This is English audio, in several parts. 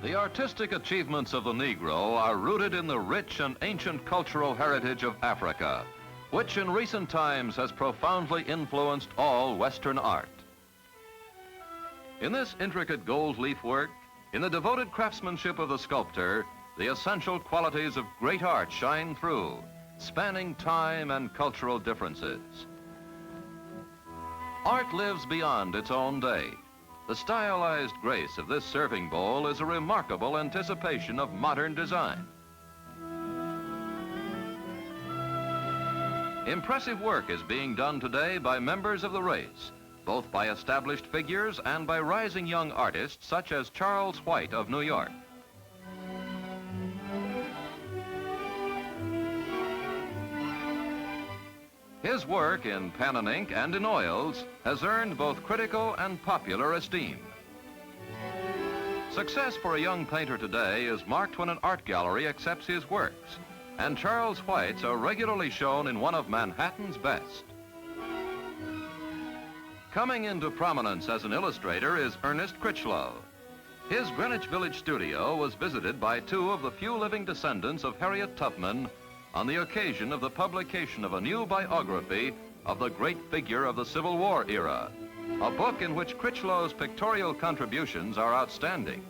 The artistic achievements of the Negro are rooted in the rich and ancient cultural heritage of Africa, which in recent times has profoundly influenced all Western art. In this intricate gold leaf work, in the devoted craftsmanship of the sculptor, the essential qualities of great art shine through, spanning time and cultural differences. Art lives beyond its own day. The stylized grace of this serving bowl is a remarkable anticipation of modern design. Impressive work is being done today by members of the race, both by established figures and by rising young artists such as Charles White of New York. His work in pen and ink and in oils has earned both critical and popular esteem. Success for a young painter today is marked when an art gallery accepts his works, and Charles White's are regularly shown in one of Manhattan's best. Coming into prominence as an illustrator is Ernest Crichlow. His Greenwich Village studio was visited by two of the few living descendants of Harriet Tubman on the occasion of the publication of a new biography of the great figure of the Civil War era, a book in which Critchlow's pictorial contributions are outstanding.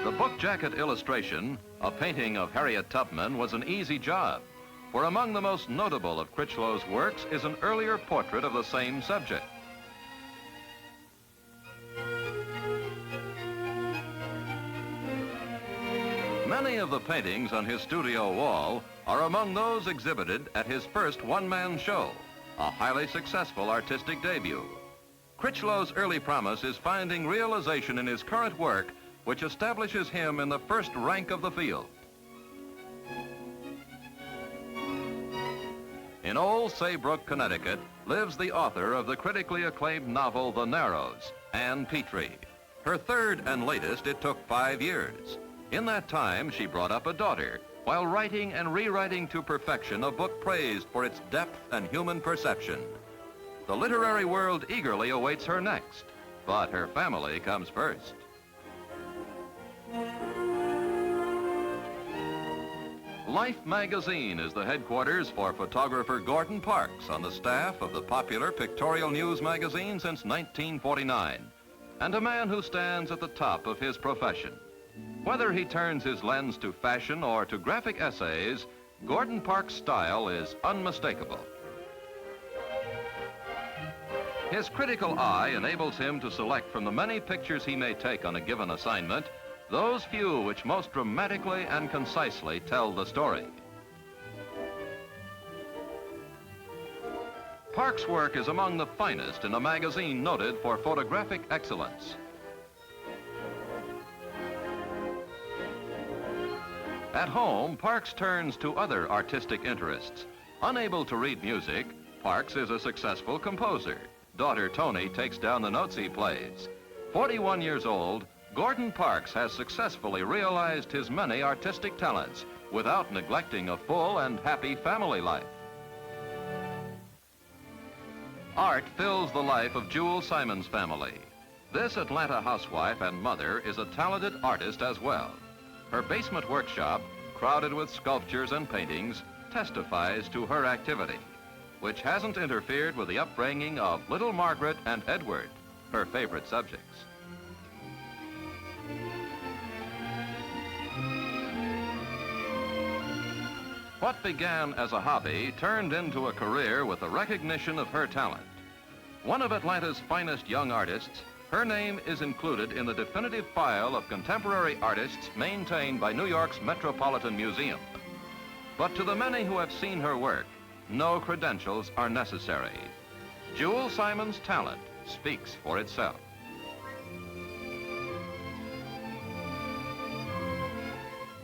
The book jacket illustration, a painting of Harriet Tubman, was an easy job, for among the most notable of Critchlow's works is an earlier portrait of the same subject. Many of the paintings on his studio wall are among those exhibited at his first one-man show, a highly successful artistic debut. Critchlow's early promise is finding realization in his current work, which establishes him in the first rank of the field. In Old Saybrook, Connecticut, lives the author of the critically acclaimed novel The Narrows, Ann Petry. Her third and latest, it took 5 years. In that time, she brought up a daughter, while writing and rewriting to perfection a book praised for its depth and human perception. The literary world eagerly awaits her next, but her family comes first. Life magazine is the headquarters for photographer Gordon Parks, on the staff of the popular pictorial news magazine since 1949, and a man who stands at the top of his profession. Whether he turns his lens to fashion or to graphic essays, Gordon Parks' style is unmistakable. His critical eye enables him to select from the many pictures he may take on a given assignment those few which most dramatically and concisely tell the story. Parks' work is among the finest in a magazine noted for photographic excellence. At home, Parks turns to other artistic interests. Unable to read music, Parks is a successful composer. Daughter Tony takes down the notes he plays. 41 years old, Gordon Parks has successfully realized his many artistic talents without neglecting a full and happy family life. Art fills the life of Jewell Simon's family. This Atlanta housewife and mother is a talented artist as well. Her basement workshop, crowded with sculptures and paintings, testifies to her activity, which hasn't interfered with the upbringing of little Margaret and Edward, her favorite subjects. What began as a hobby turned into a career with the recognition of her talent. One of Atlanta's finest young artists, her name is included in the definitive file of contemporary artists maintained by New York's Metropolitan Museum. But to the many who have seen her work, no credentials are necessary. Jewell Simon's talent speaks for itself.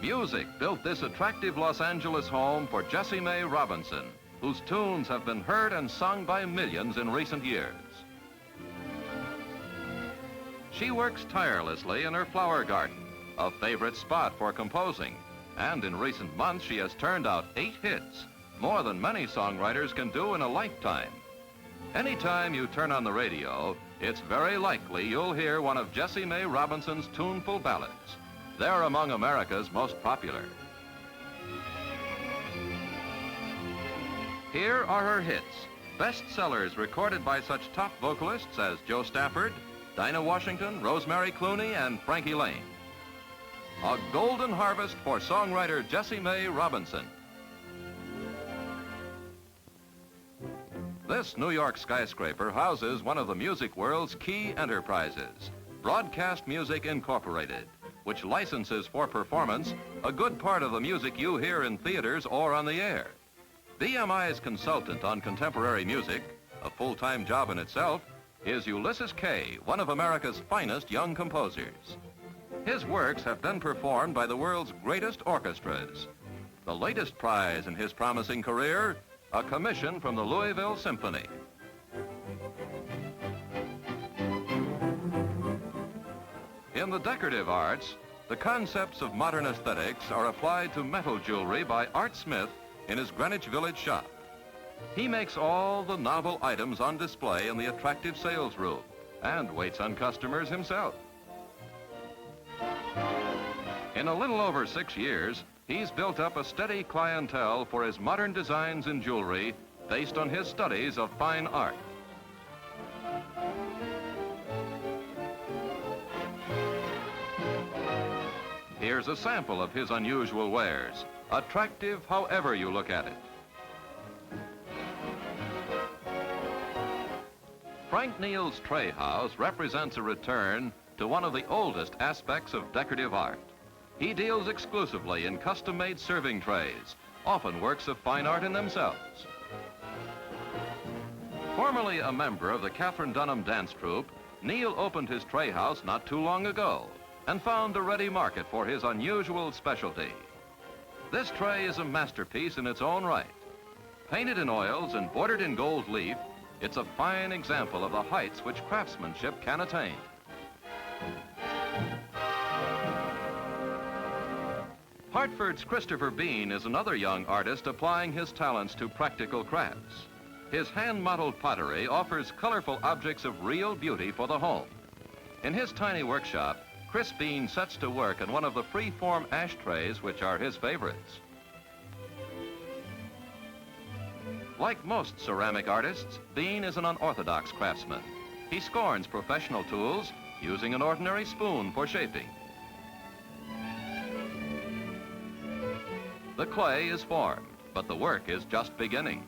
Music built this attractive Los Angeles home for Jessie Mae Robinson, whose tunes have been heard and sung by millions in recent years. She works tirelessly in her flower garden, a favorite spot for composing, And in recent months, she has turned out 8 hits, more than many songwriters can do in a lifetime. Anytime you turn on the radio, it's very likely you'll hear one of Jessie Mae Robinson's tuneful ballads. They're among America's most popular. Here are her hits, bestsellers recorded by such top vocalists as Joe Stafford, Dinah Washington, Rosemary Clooney, and Frankie Lane. A golden harvest for songwriter Jessie Mae Robinson. This New York skyscraper houses one of the music world's key enterprises, Broadcast Music Incorporated, which licenses for performance a good part of the music you hear in theaters or on the air. BMI's consultant on contemporary music, a full-time job in itself, is Ulysses Kay, one of America's finest young composers. His works have been performed by the world's greatest orchestras. The latest prize in his promising career, a commission from the Louisville Symphony. In the decorative arts, the concepts of modern aesthetics are applied to metal jewelry by Art Smith in his Greenwich Village shop. He makes all the novel items on display in the attractive sales room and waits on customers himself. In a little over 6 years, he's built up a steady clientele for his modern designs in jewelry based on his studies of fine art. Here's a sample of his unusual wares, attractive however you look at it. Frank Neal's Tray House represents a return to one of the oldest aspects of decorative art. He deals exclusively in custom-made serving trays, often works of fine art in themselves. Formerly a member of the Katherine Dunham dance troupe, Neal opened his tray house not too long ago and found a ready market for his unusual specialty. This tray is a masterpiece in its own right. Painted in oils and bordered in gold leaf, it's a fine example of the heights which craftsmanship can attain. Hartford's Christopher Bean is another young artist applying his talents to practical crafts. His hand-modeled pottery offers colorful objects of real beauty for the home. In his tiny workshop, Chris Bean sets to work on one of the free-form ashtrays which are his favorites. Like most ceramic artists, Bean is an unorthodox craftsman. He scorns professional tools, using an ordinary spoon for shaping. The clay is formed, but the work is just beginning.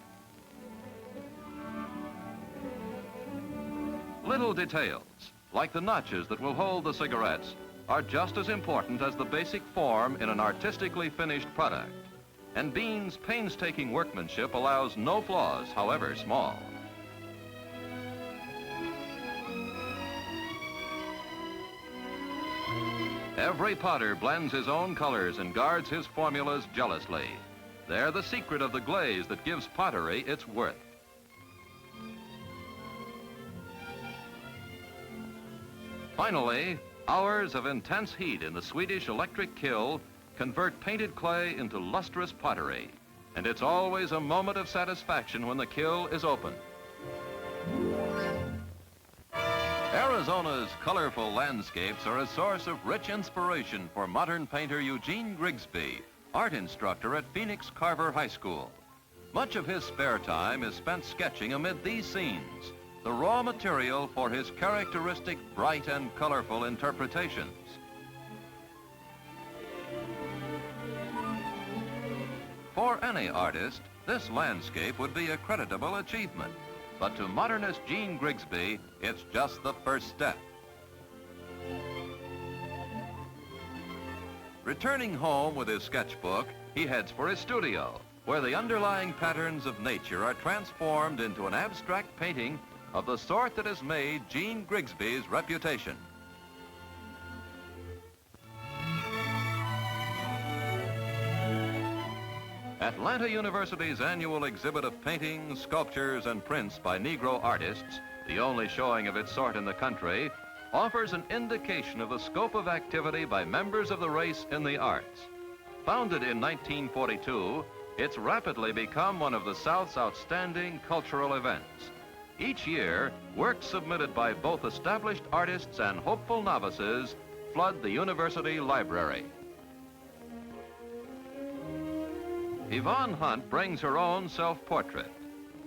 Little details, like the notches that will hold the cigarettes, are just as important as the basic form in an artistically finished product. And Bean's painstaking workmanship allows no flaws, however small. Every potter blends his own colors and guards his formulas jealously. They're the secret of the glaze that gives pottery its worth. Finally, hours of intense heat in the Swedish electric kiln convert painted clay into lustrous pottery, and it's always a moment of satisfaction when the kiln is opened. Arizona's colorful landscapes are a source of rich inspiration for modern painter Eugene Grigsby, art instructor at Phoenix Carver High School. Much of his spare time is spent sketching amid these scenes, the raw material for his characteristic bright and colorful interpretations. For any artist, this landscape would be a creditable achievement. But to modernist Gene Grigsby, it's just the first step. Returning home with his sketchbook, he heads for his studio, where the underlying patterns of nature are transformed into an abstract painting of the sort that has made Gene Grigsby's reputation. Atlanta University's annual exhibit of paintings, sculptures, and prints by Negro artists, the only showing of its sort in the country, offers an indication of the scope of activity by members of the race in the arts. Founded in 1942, it's rapidly become one of the South's outstanding cultural events. Each year, works submitted by both established artists and hopeful novices flood the university library. Yvonne Hunt brings her own self-portrait.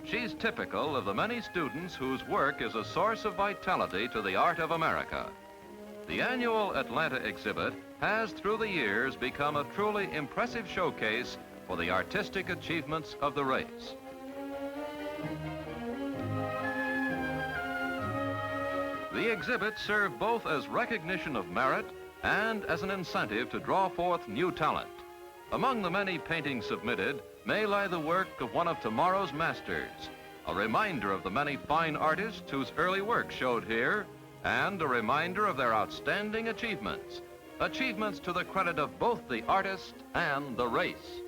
She's typical of the many students whose work is a source of vitality to the art of America. The annual Atlanta exhibit has, through the years, become a truly impressive showcase for the artistic achievements of the race. The exhibits serve both as recognition of merit and as an incentive to draw forth new talent. Among the many paintings submitted may lie the work of one of tomorrow's masters, a reminder of the many fine artists whose early work showed here, and a reminder of their outstanding achievements, achievements to the credit of both the artist and the race.